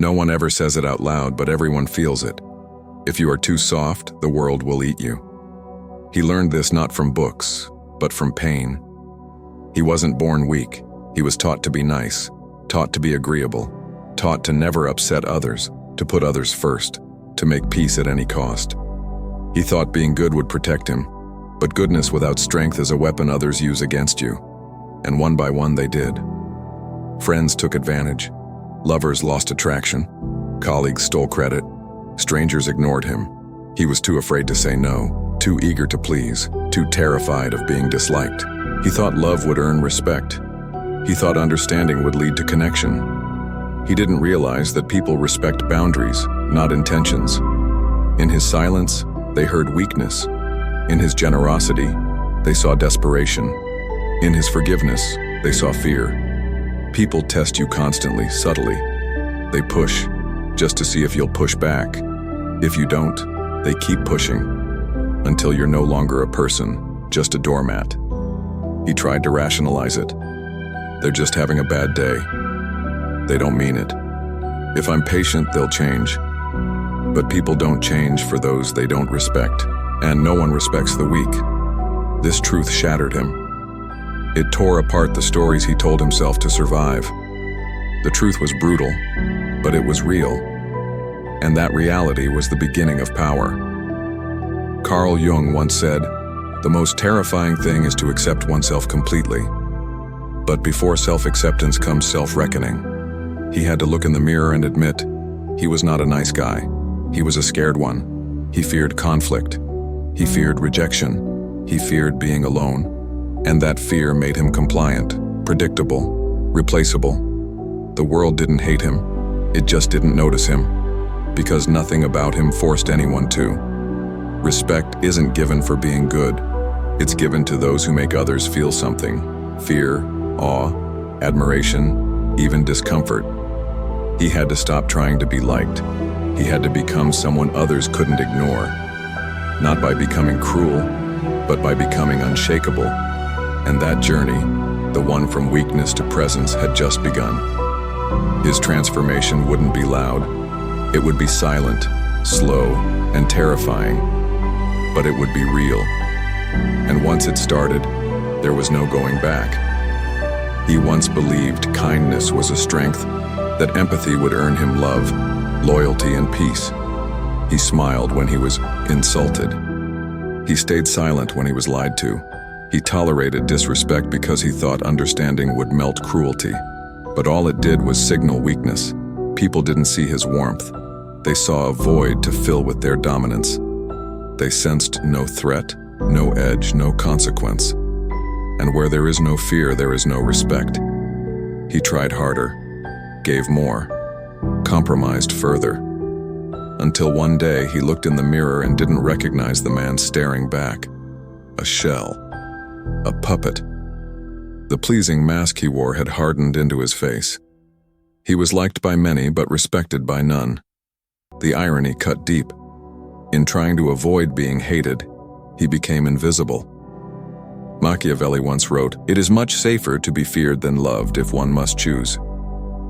No one ever says it out loud, but everyone feels it. If you are too soft, the world will eat you. He learned this not from books, but from pain. He wasn't born weak. He was taught to be nice, taught to be agreeable, taught to never upset others, to put others first, to make peace at any cost. He thought being good would protect him, but goodness without strength is a weapon others use against you. And one by one they did. Friends took advantage. Lovers lost attraction. Colleagues stole credit. Strangers ignored him. He was too afraid to say no, too eager to please, too terrified of being disliked. He thought love would earn respect. He thought understanding would lead to connection. He didn't realize that people respect boundaries, not intentions. In his silence, they heard weakness. In his generosity, they saw desperation. In his forgiveness, they saw fear. People test you constantly, subtly. They push, just to see if you'll push back. If you don't, they keep pushing, until you're no longer a person, just a doormat. He tried to rationalize it. They're just having a bad day. They don't mean it. If I'm patient, they'll change. But people don't change for those they don't respect, and no one respects the weak. This truth shattered him. It tore apart the stories he told himself to survive. The truth was brutal, but it was real. And that reality was the beginning of power. Carl Jung once said, "The most terrifying thing is to accept oneself completely." But before self-acceptance comes self-reckoning. He had to look in the mirror and admit, he was not a nice guy. He was a scared one. He feared conflict. He feared rejection. He feared being alone. And that fear made him compliant, predictable, replaceable. The world didn't hate him. It just didn't notice him, because nothing about him forced anyone to. Respect isn't given for being good. It's given to those who make others feel something. Fear, awe, admiration, even discomfort. He had to stop trying to be liked. He had to become someone others couldn't ignore. Not by becoming cruel, but by becoming unshakable. And that journey, the one from weakness to presence, had just begun. His transformation wouldn't be loud. It would be silent, slow, and terrifying. But it would be real. And once it started, there was no going back. He once believed kindness was a strength, that empathy would earn him love, loyalty, and peace. He smiled when he was insulted. He stayed silent when he was lied to. He tolerated disrespect because he thought understanding would melt cruelty. But all it did was signal weakness. People didn't see his warmth. They saw a void to fill with their dominance. They sensed no threat, no edge, no consequence. And where there is no fear, there is no respect. He tried harder, gave more, compromised further. Until one day he looked in the mirror and didn't recognize the man staring back. A shell. A puppet. The pleasing mask he wore had hardened into his face. He was liked by many but respected by none. The irony cut deep. In trying to avoid being hated, he became invisible. Machiavelli once wrote, "It is much safer to be feared than loved if one must choose.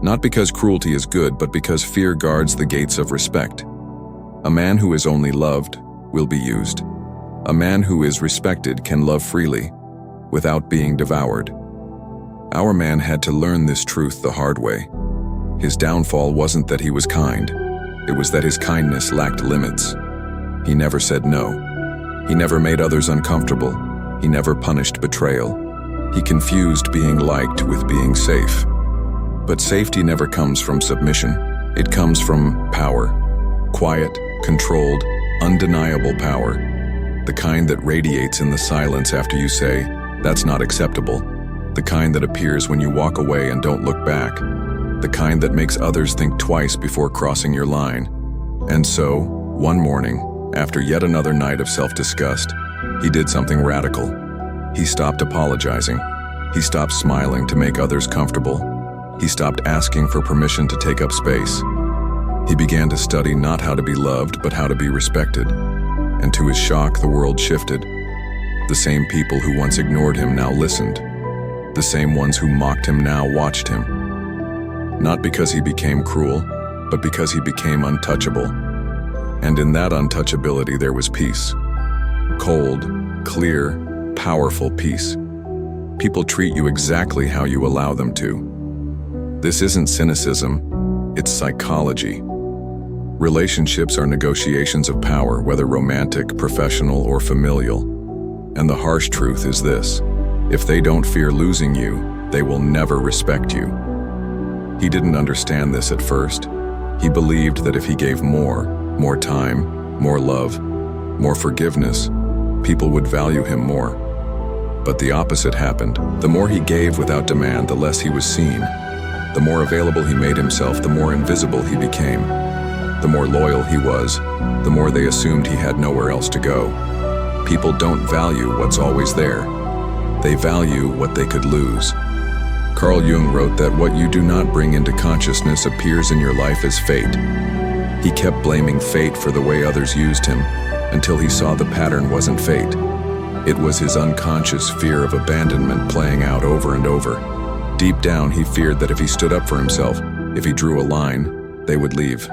Not because cruelty is good, but because fear guards the gates of respect. A man who is only loved will be used. A man who is respected can love freely, without being devoured." Our man had to learn this truth the hard way. His downfall wasn't that he was kind. It was that his kindness lacked limits. He never said no. He never made others uncomfortable. He never punished betrayal. He confused being liked with being safe. But safety never comes from submission. It comes from power. Quiet, controlled, undeniable power. The kind that radiates in the silence after you say, "That's not acceptable." The kind that appears when you walk away and don't look back. The kind that makes others think twice before crossing your line. And so, one morning, after yet another night of self-disgust, he did something radical. He stopped apologizing. He stopped smiling to make others comfortable. He stopped asking for permission to take up space. He began to study not how to be loved, but how to be respected. And to his shock, the world shifted. The same people who once ignored him now listened. The same ones who mocked him now watched him. Not because he became cruel, but because he became untouchable. And in that untouchability there was peace. Cold, clear, powerful peace. People treat you exactly how you allow them to. This isn't cynicism, it's psychology. Relationships are negotiations of power, whether romantic, professional, or familial. And the harsh truth is this: if they don't fear losing you, they will never respect you. He didn't understand this at first. He believed that if he gave more time, more love, more forgiveness, people would value him more. But the opposite happened. The more he gave without demand, the less he was seen. The more available he made himself, the more invisible he became. The more loyal he was, the more they assumed he had nowhere else to go. People don't value what's always there. They value what they could lose. Carl Jung wrote that what you do not bring into consciousness appears in your life as fate. He kept blaming fate for the way others used him, until he saw the pattern wasn't fate. It was his unconscious fear of abandonment playing out over and over. Deep down, he feared that if he stood up for himself, if he drew a line, they would leave.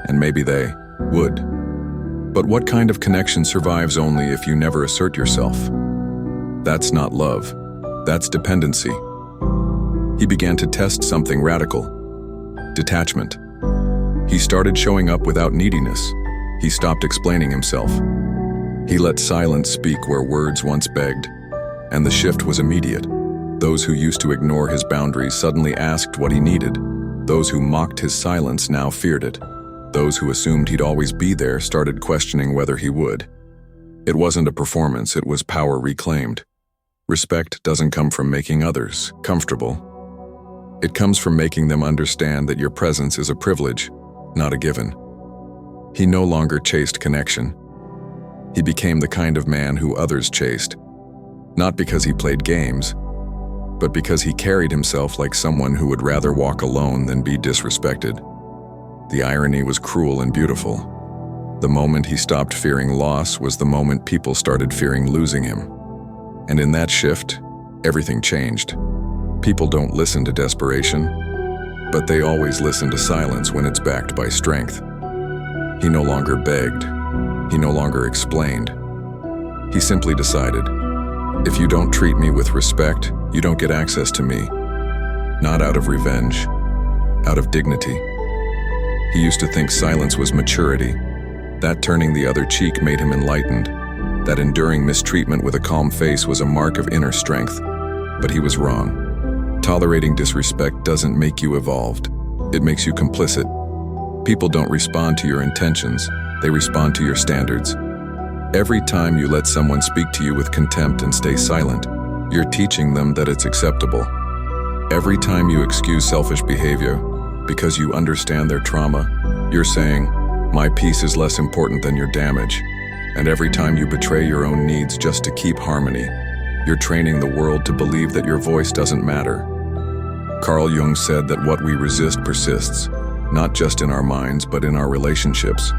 And maybe they would. But what kind of connection survives only if you never assert yourself? That's not love. That's dependency. He began to test something radical: detachment. He started showing up without neediness. He stopped explaining himself. He let silence speak where words once begged. And the shift was immediate. Those who used to ignore his boundaries suddenly asked what he needed. Those who mocked his silence now feared it. Those who assumed he'd always be there started questioning whether he would. It wasn't a performance, it was power reclaimed. Respect doesn't come from making others comfortable. It comes from making them understand that your presence is a privilege, not a given. He no longer chased connection. He became the kind of man who others chased, not because he played games, but because he carried himself like someone who would rather walk alone than be disrespected. The irony was cruel and beautiful. The moment he stopped fearing loss was the moment people started fearing losing him. And in that shift, everything changed. People don't listen to desperation, but they always listen to silence when it's backed by strength. He no longer begged. He no longer explained. He simply decided, if you don't treat me with respect, you don't get access to me. Not out of revenge, out of dignity. He used to think silence was maturity. That turning the other cheek made him enlightened. That enduring mistreatment with a calm face was a mark of inner strength. But he was wrong. Tolerating disrespect doesn't make you evolved. It makes you complicit. People don't respond to your intentions. They respond to your standards. Every time you let someone speak to you with contempt and stay silent, you're teaching them that it's acceptable. Every time you excuse selfish behavior because you understand their trauma, you're saying, my peace is less important than your damage. And every time you betray your own needs just to keep harmony, you're training the world to believe that your voice doesn't matter. Carl Jung said that what we resist persists, not just in our minds, but in our relationships.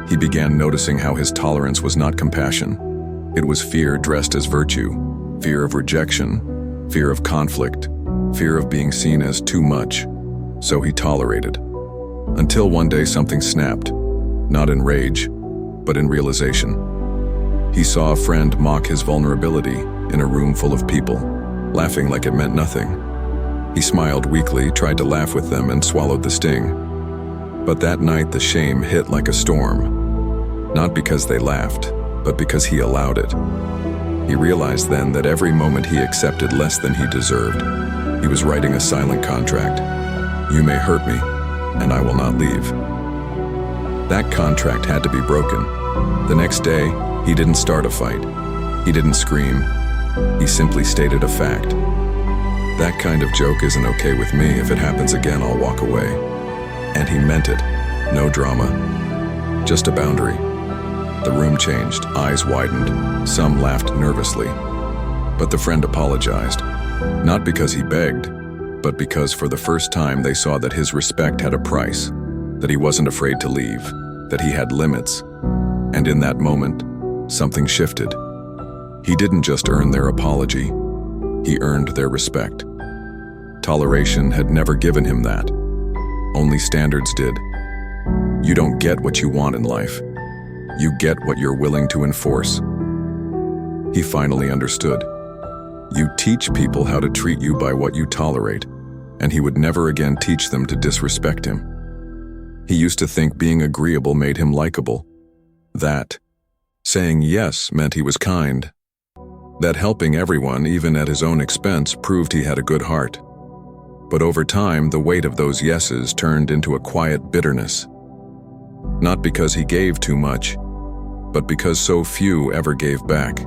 He began noticing how his tolerance was not compassion. It was fear dressed as virtue, fear of rejection, fear of conflict, fear of being seen as too much. So he tolerated. Until one day something snapped, not in rage, but in realization. He saw a friend mock his vulnerability in a room full of people, laughing like it meant nothing. He smiled weakly, tried to laugh with them, and swallowed the sting. But that night the shame hit like a storm, not because they laughed, but because he allowed it. He realized then that every moment he accepted less than he deserved, he was writing a silent contract. You may hurt me, and I will not leave. That contract had to be broken. The next day, he didn't start a fight. He didn't scream. He simply stated a fact. That kind of joke isn't okay with me. If it happens again, I'll walk away. And he meant it. No drama. Just a boundary. The room changed. Eyes widened. Some laughed nervously. But the friend apologized. Not because he begged, but because for the first time they saw that his respect had a price, that he wasn't afraid to leave, that he had limits. And in that moment, something shifted. He didn't just earn their apology, he earned their respect. Toleration had never given him that. Only standards did. You don't get what you want in life. You get what you're willing to enforce. He finally understood. You teach people how to treat you by what you tolerate, and he would never again teach them to disrespect him. He used to think being agreeable made him likable. That saying yes meant he was kind. That helping everyone, even at his own expense, proved he had a good heart. But over time, the weight of those yeses turned into a quiet bitterness. Not because he gave too much, but because so few ever gave back.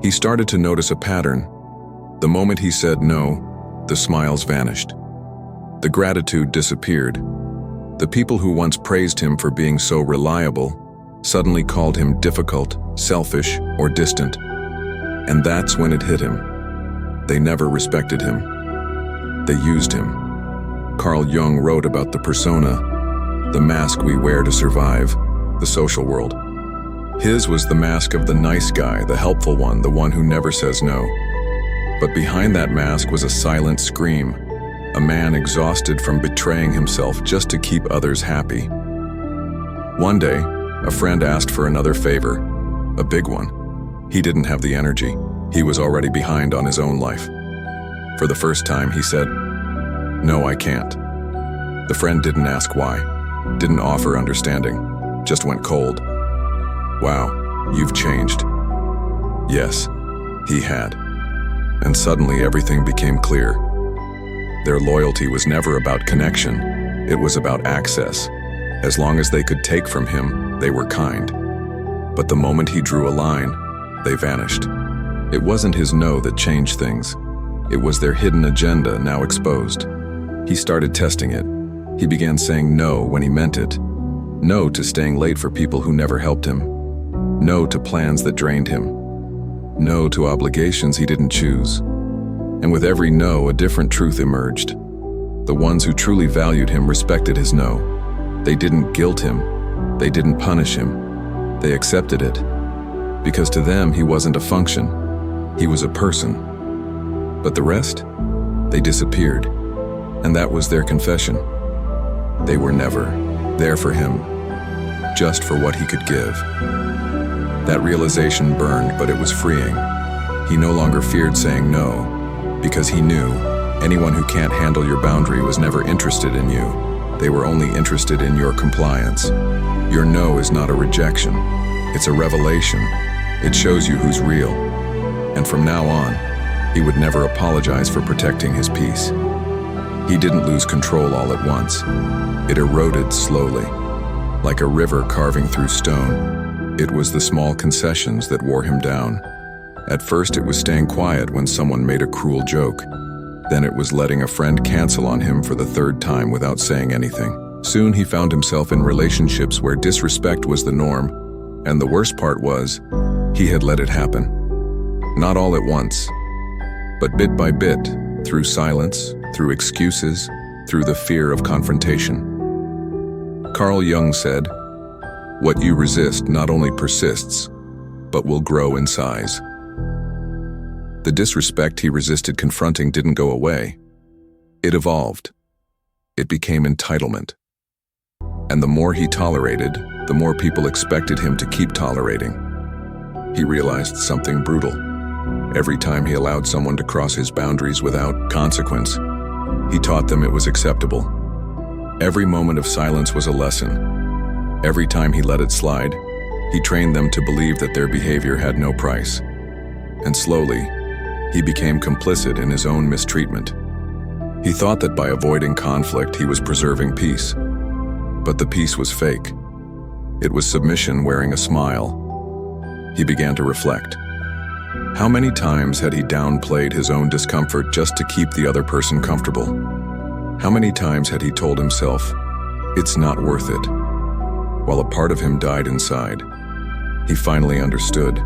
He started to notice a pattern. The moment he said no, the smiles vanished. The gratitude disappeared. The people who once praised him for being so reliable suddenly called him difficult, selfish, or distant. And that's when it hit him. They never respected him. They used him. Carl Jung wrote about the persona, the mask we wear to survive, the social world. His was the mask of the nice guy, the helpful one, the one who never says no. But behind that mask was a silent scream, a man exhausted from betraying himself just to keep others happy. One day, a friend asked for another favor, a big one. He didn't have the energy. He was already behind on his own life. For the first time, he said, "No, I can't." The friend didn't ask why, didn't offer understanding, just went cold. "Wow, you've changed." Yes, he had. And suddenly everything became clear. Their loyalty was never about connection, it was about access. As long as they could take from him, they were kind. But the moment he drew a line, they vanished. It wasn't his no that changed things. It was their hidden agenda now exposed. He started testing it. He began saying no when he meant it. No to staying late for people who never helped him. No to plans that drained him. No to obligations he didn't choose. And with every no, a different truth emerged. The ones who truly valued him respected his no. They didn't guilt him. They didn't punish him. They accepted it. Because to them, he wasn't a function. He was a person. But the rest? They disappeared. And that was their confession. They were never there for him, just for what he could give. That realization burned, but it was freeing. He no longer feared saying no, because he knew anyone who can't handle your boundary was never interested in you. They were only interested in your compliance. Your no is not a rejection. It's a revelation. It shows you who's real. And from now on, he would never apologize for protecting his peace. He didn't lose control all at once. It eroded slowly, like a river carving through stone. It was the small concessions that wore him down. At first, it was staying quiet when someone made a cruel joke. Then it was letting a friend cancel on him for the third time without saying anything. Soon he found himself in relationships where disrespect was the norm, and the worst part was, he had let it happen. Not all at once, but bit by bit, through silence, through excuses, through the fear of confrontation. Carl Jung said, "What you resist not only persists, but will grow in size." The disrespect he resisted confronting didn't go away. It evolved. It became entitlement. And the more he tolerated, the more people expected him to keep tolerating. He realized something brutal. Every time he allowed someone to cross his boundaries without consequence, he taught them it was acceptable. Every moment of silence was a lesson. Every time he let it slide, he trained them to believe that their behavior had no price. And slowly, he became complicit in his own mistreatment. He thought that by avoiding conflict, he was preserving peace. But the peace was fake. It was submission wearing a smile. He began to reflect. How many times had he downplayed his own discomfort just to keep the other person comfortable? How many times had he told himself, "It's not worth it," while a part of him died inside? He finally understood.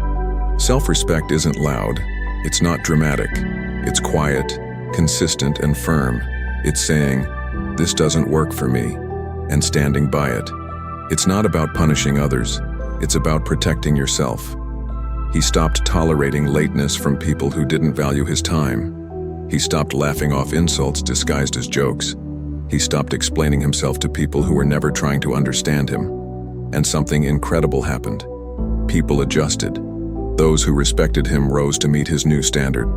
Self-respect isn't loud. It's not dramatic. It's quiet, consistent, and firm. It's saying, "This doesn't work for me," and standing by it. It's not about punishing others. It's about protecting yourself. He stopped tolerating lateness from people who didn't value his time. He stopped laughing off insults disguised as jokes. He stopped explaining himself to people who were never trying to understand him. And something incredible happened. People adjusted. Those who respected him rose to meet his new standard.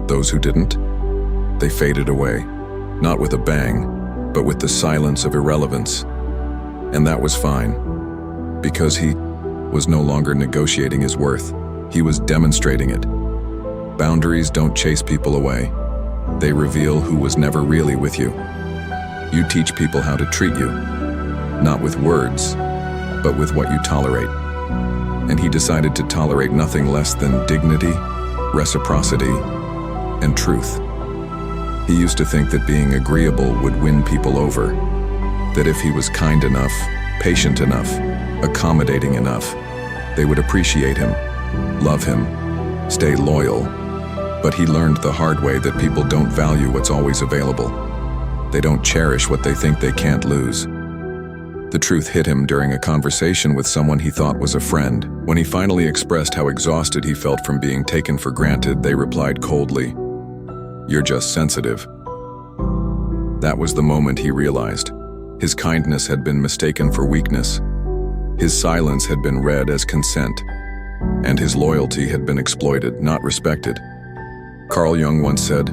Those who didn't, they faded away. Not with a bang, but with the silence of irrelevance. And that was fine, because he was no longer negotiating his worth. He was demonstrating it. Boundaries don't chase people away. They reveal who was never really with you. You teach people how to treat you, not with words, but with what you tolerate. And he decided to tolerate nothing less than dignity, reciprocity, and truth. He used to think that being agreeable would win people over, that if he was kind enough, patient enough, accommodating enough, they would appreciate him, love him, stay loyal. But he learned the hard way that people don't value what's always available. They don't cherish what they think they can't lose. The truth hit him during a conversation with someone he thought was a friend. When he finally expressed how exhausted he felt from being taken for granted, they replied coldly, "You're just sensitive." That was the moment he realized. His kindness had been mistaken for weakness. His silence had been read as consent. And his loyalty had been exploited, not respected. Carl Jung once said,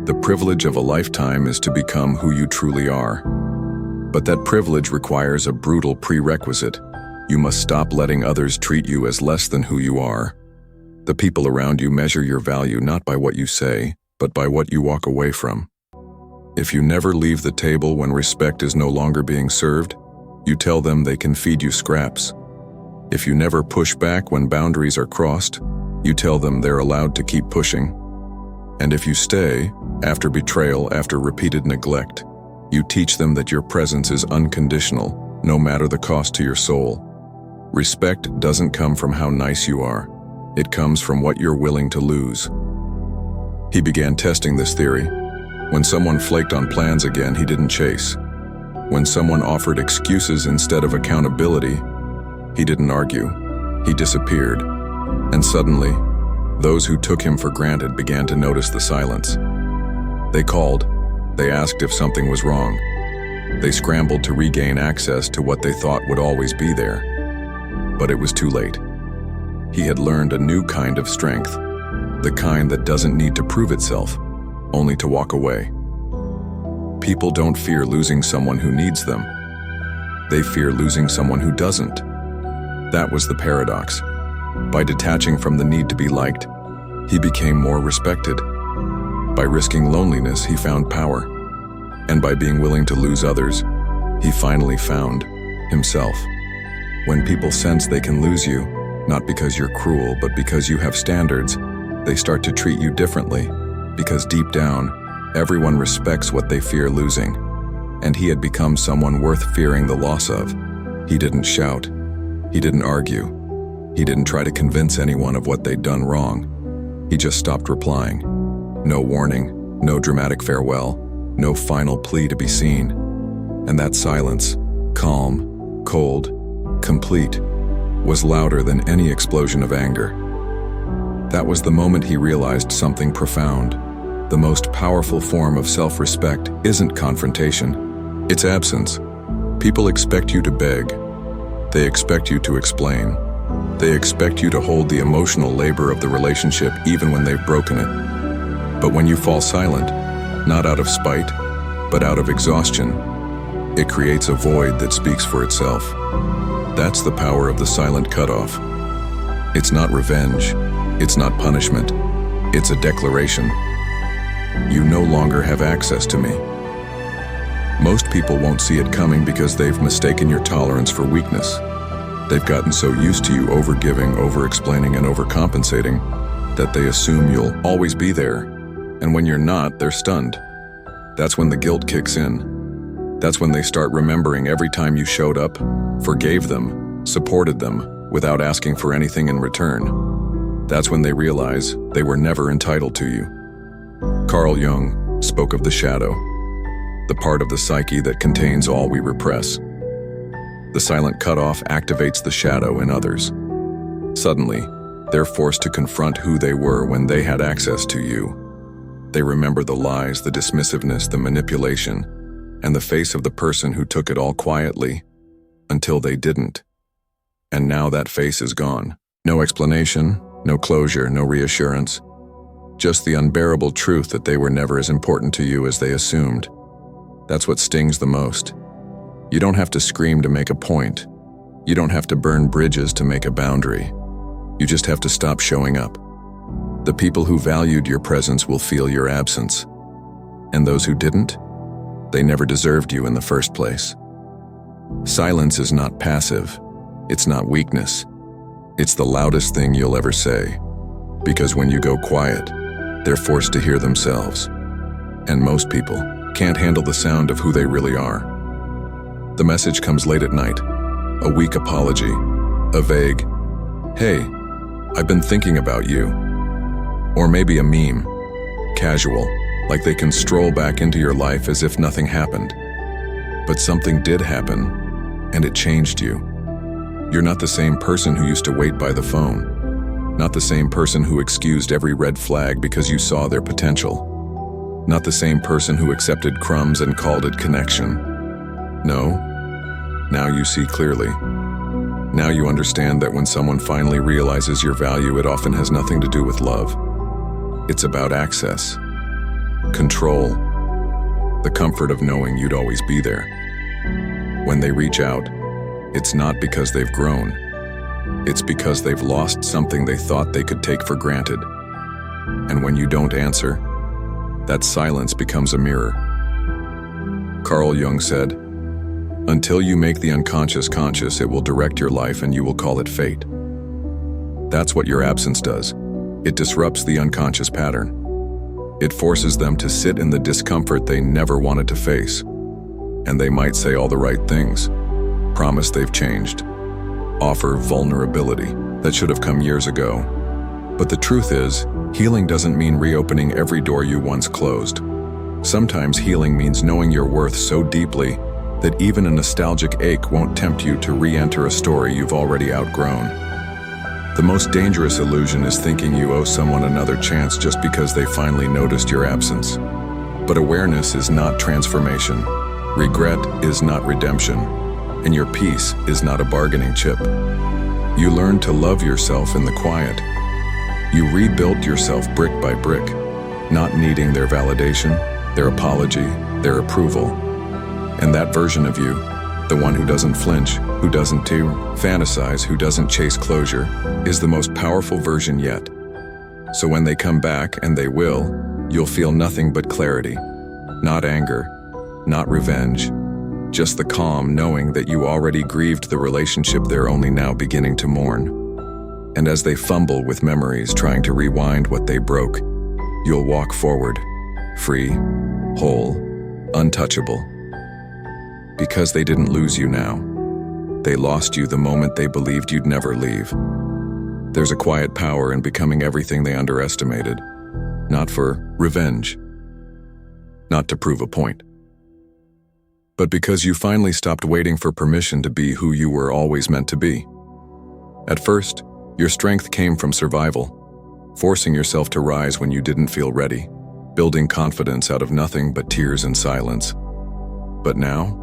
"The privilege of a lifetime is to become who you truly are." But that privilege requires a brutal prerequisite. You must stop letting others treat you as less than who you are. The people around you measure your value not by what you say, but by what you walk away from. If you never leave the table when respect is no longer being served, you tell them they can feed you scraps. If you never push back when boundaries are crossed, you tell them they're allowed to keep pushing. And if you stay, after betrayal, after repeated neglect, you teach them that your presence is unconditional, no matter the cost to your soul. Respect doesn't come from how nice you are. It comes from what you're willing to lose. He began testing this theory. When someone flaked on plans again, he didn't chase. When someone offered excuses instead of accountability, he didn't argue. He disappeared. And suddenly, those who took him for granted began to notice the silence. They called. They asked if something was wrong. They scrambled to regain access to what they thought would always be there. But it was too late. He had learned a new kind of strength, the kind that doesn't need to prove itself, only to walk away. People don't fear losing someone who needs them. They fear losing someone who doesn't. That was the paradox. By detaching from the need to be liked, he became more respected. By risking loneliness, he found power. And by being willing to lose others, he finally found himself. When people sense they can lose you, not because you're cruel, but because you have standards, they start to treat you differently, because deep down, everyone respects what they fear losing. And he had become someone worth fearing the loss of. He didn't shout. He didn't argue. He didn't try to convince anyone of what they'd done wrong. He just stopped replying. No warning, no dramatic farewell, no final plea to be seen. And that silence, calm, cold, complete, was louder than any explosion of anger. That was the moment he realized something profound. The most powerful form of self-respect isn't confrontation, it's absence. People expect you to beg. They expect you to explain. They expect you to hold the emotional labor of the relationship even when they've broken it. But when you fall silent, not out of spite, but out of exhaustion, it creates a void that speaks for itself. That's the power of the silent cutoff. It's not revenge, it's not punishment, it's a declaration. You no longer have access to me. Most people won't see it coming because they've mistaken your tolerance for weakness. They've gotten so used to you overgiving, over-explaining, and overcompensating that they assume you'll always be there. And when you're not, they're stunned. That's when the guilt kicks in. That's when they start remembering every time you showed up, forgave them, supported them, without asking for anything in return. That's when they realize they were never entitled to you. Carl Jung spoke of the shadow, the part of the psyche that contains all we repress. The silent cutoff activates the shadow in others. Suddenly, they're forced to confront who they were when they had access to you. They remember the lies, the dismissiveness, the manipulation, and the face of the person who took it all quietly, until they didn't. And now that face is gone. No explanation, no closure, no reassurance. Just the unbearable truth that they were never as important to you as they assumed. That's what stings the most. You don't have to scream to make a point. You don't have to burn bridges to make a boundary. You just have to stop showing up. The people who valued your presence will feel your absence. And those who didn't, they never deserved you in the first place. Silence is not passive. It's not weakness. It's the loudest thing you'll ever say. Because when you go quiet, they're forced to hear themselves. And most people can't handle the sound of who they really are. The message comes late at night. A weak apology. A vague, "Hey, I've been thinking about you." Or maybe a meme. Casual, like they can stroll back into your life as if nothing happened. But something did happen, and it changed you. You're not the same person who used to wait by the phone. Not the same person who excused every red flag because you saw their potential. Not the same person who accepted crumbs and called it connection. No, now you see clearly. Now you understand that when someone finally realizes your value, it often has nothing to do with love. It's about access, control, the comfort of knowing you'd always be there. When they reach out, it's not because they've grown. It's because they've lost something they thought they could take for granted. And when you don't answer, that silence becomes a mirror. Carl Jung said, "Until you make the unconscious conscious, it will direct your life and you will call it fate." That's what your absence does. It disrupts the unconscious pattern. It forces them to sit in the discomfort they never wanted to face. And they might say all the right things, promise they've changed, offer vulnerability that should have come years ago. But the truth is, healing doesn't mean reopening every door you once closed. Sometimes healing means knowing your worth so deeply that even a nostalgic ache won't tempt you to re-enter a story you've already outgrown. The most dangerous illusion is thinking you owe someone another chance just because they finally noticed your absence. But awareness is not transformation. Regret is not redemption. And your peace is not a bargaining chip. You learn to love yourself in the quiet. You rebuilt yourself brick by brick, not needing their validation, their apology, their approval. And that version of you, the one who doesn't flinch, who doesn't fantasize, who doesn't chase closure, is the most powerful version yet. So when they come back, and they will, you'll feel nothing but clarity. Not anger, not revenge, just the calm knowing that you already grieved the relationship they're only now beginning to mourn. And as they fumble with memories trying to rewind what they broke, you'll walk forward, free, whole, untouchable. Because they didn't lose you now. They lost you the moment they believed you'd never leave. There's a quiet power in becoming everything they underestimated. Not for revenge. Not to prove a point. But because you finally stopped waiting for permission to be who you were always meant to be. At first, your strength came from survival, forcing yourself to rise when you didn't feel ready, building confidence out of nothing but tears and silence. But now,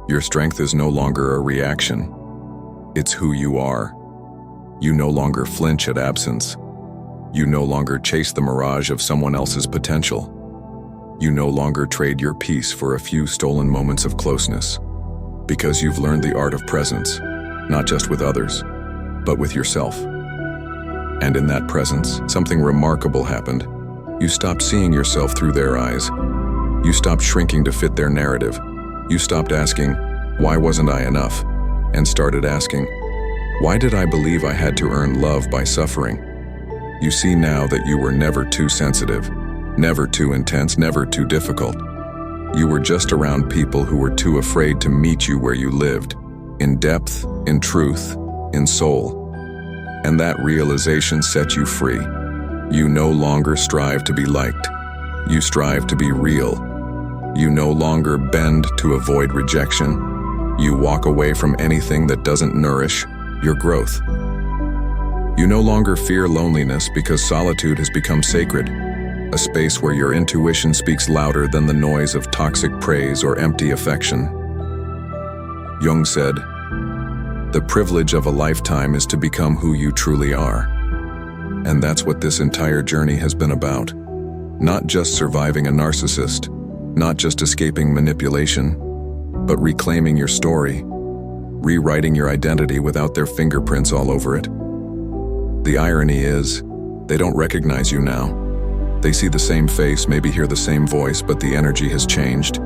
your strength is no longer a reaction. It's who you are. You no longer flinch at absence. You no longer chase the mirage of someone else's potential. You no longer trade your peace for a few stolen moments of closeness. Because you've learned the art of presence, not just with others, but with yourself. And in that presence, something remarkable happened. You stopped seeing yourself through their eyes. You stopped shrinking to fit their narrative. You stopped asking, "Why wasn't I enough?" and started asking, "Why did I believe I had to earn love by suffering?" You see now that you were never too sensitive, never too intense, never too difficult. You were just around people who were too afraid to meet you where you lived, in depth, in truth, in soul. And that realization set you free. You no longer strive to be liked. You strive to be real. You no longer bend to avoid rejection. You walk away from anything that doesn't nourish your growth. You no longer fear loneliness because solitude has become sacred. a space where your intuition speaks louder than the noise of toxic praise or empty affection. Jung said, "The privilege of a lifetime is to become who you truly are." And that's what this entire journey has been about. Not just surviving a narcissist, not just escaping manipulation, but reclaiming your story, rewriting your identity without their fingerprints all over it. The irony is, they don't recognize you now. They see the same face, maybe hear the same voice, but the energy has changed.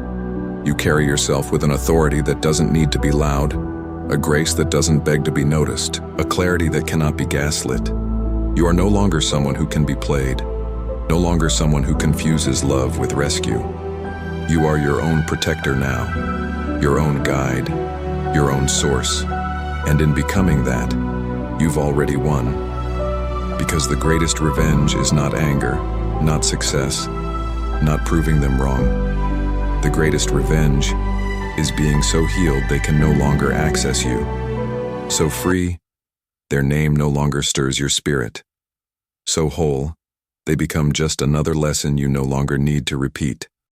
You carry yourself with an authority that doesn't need to be loud, a grace that doesn't beg to be noticed, a clarity that cannot be gaslit. You are no longer someone who can be played, no longer someone who confuses love with rescue. You are your own protector now, your own guide, your own source. And in becoming that, you've already won. Because the greatest revenge is not anger, not success, not proving them wrong. The greatest revenge is being so healed they can no longer access you. So free, their name no longer stirs your spirit. So whole, they become just another lesson you no longer need to repeat.